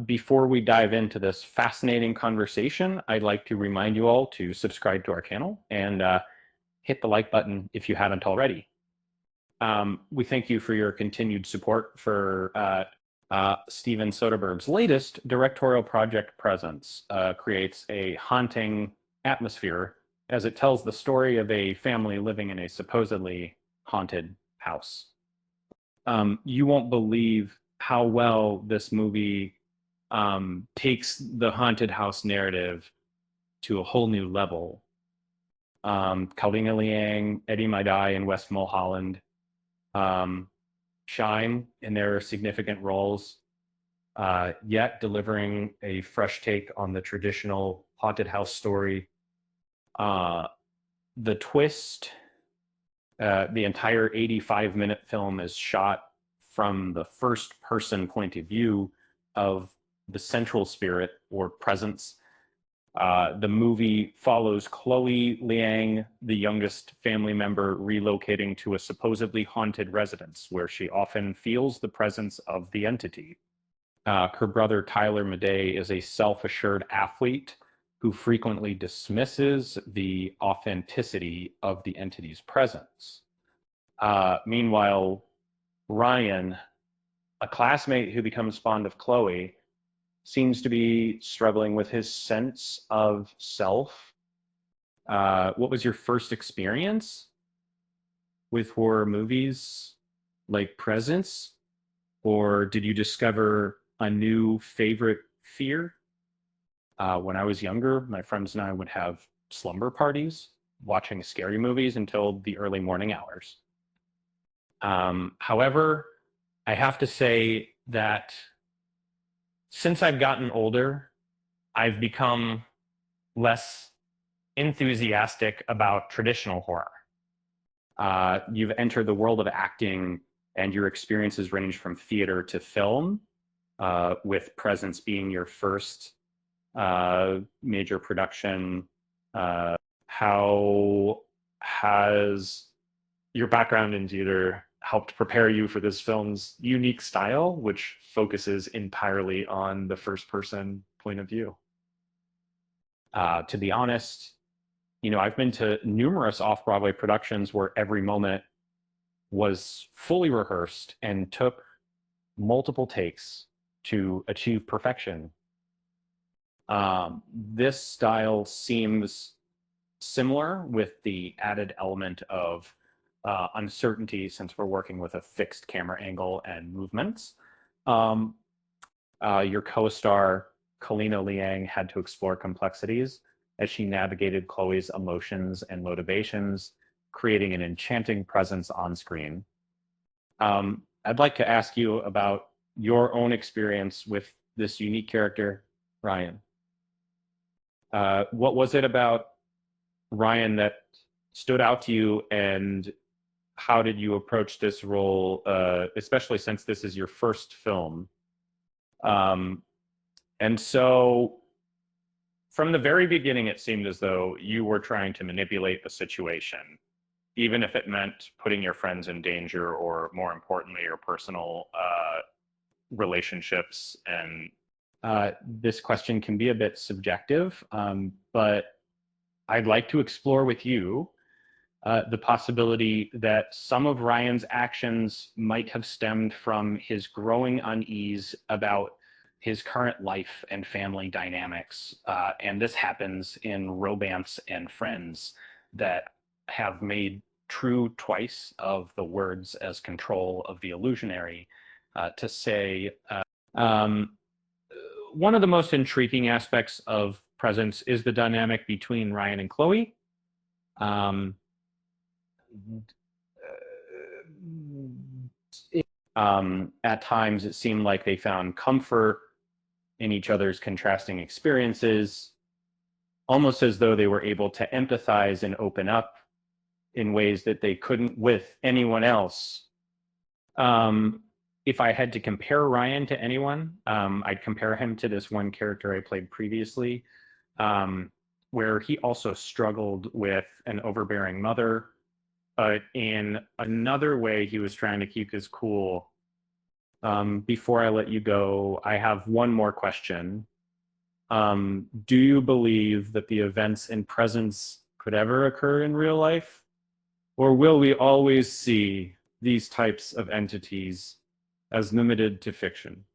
Before we dive into this fascinating conversation, I'd like to remind you all to subscribe to our channel and hit the like button if you haven't already. We thank you for your continued support for Steven Soderbergh's latest directorial project. Presence creates a haunting atmosphere as it tells the story of a family living in a supposedly haunted house. You won't believe how well this movie takes the haunted house narrative to a whole new level. Kalina Liang, Eddie Maidai, and West Mulholland shine in their significant roles, yet delivering a fresh take on the traditional haunted house story. The twist, the entire 85-minute film is shot from the first person point of view of the central spirit or presence. The movie follows Chloe Liang, the youngest family member, relocating to a supposedly haunted residence where she often feels the presence of the entity. Her brother Tyler Madej is a self-assured athlete who frequently dismisses the authenticity of the entity's presence. Meanwhile, Ryan, a classmate who becomes fond of Chloe, seems to be struggling with his sense of self. What was your first experience with horror movies like Presence? Or did you discover a new favorite fear? When I was younger, my friends and I would have slumber parties watching scary movies until the early morning hours. However, I have to say that since I've gotten older, I've become less enthusiastic about traditional horror. You've entered the world of acting, and your experiences range from theater to film, with Presence being your first major production. How has your background in theater helped prepare you for this film's unique style, which focuses entirely on the first person point of view? To be honest, I've been to numerous off-Broadway productions where every moment was fully rehearsed and took multiple takes to achieve perfection. This style seems similar with the added element of uncertainty since we're working with a fixed camera angle and movements. Your co-star, Kalina Liang, had to explore complexities as she navigated Chloe's emotions and motivations, creating an enchanting presence on screen. I'd like to ask you about your own experience with this unique character, Ryan. What was it about Ryan that stood out to you, and how did you approach this role, especially since this is your first film? And so from the very beginning, it seemed as though you were trying to manipulate the situation, even if it meant putting your friends in danger, or more importantly, your personal relationships. And this question can be a bit subjective, but I'd like to explore with you the possibility that some of Ryan's actions might have stemmed from his growing unease about his current life and family dynamics. And this happens in Romance and Friends, that have made true twice of the words as control of the illusionary, to say, one of the most intriguing aspects of Presence is the dynamic between Ryan and Chloe. Um, at times, it seemed like they found comfort in each other's contrasting experiences, almost as though they were able to empathize and open up in ways that they couldn't with anyone else. If I had to compare Ryan to anyone, I'd compare him to this one character I played previously, where he also struggled with an overbearing mother. But in another way, he was trying to keep his cool Before I let you go, I have one more question. Do you believe that the events in presence could ever occur in real life? Or will we always see these types of entities as limited to fiction?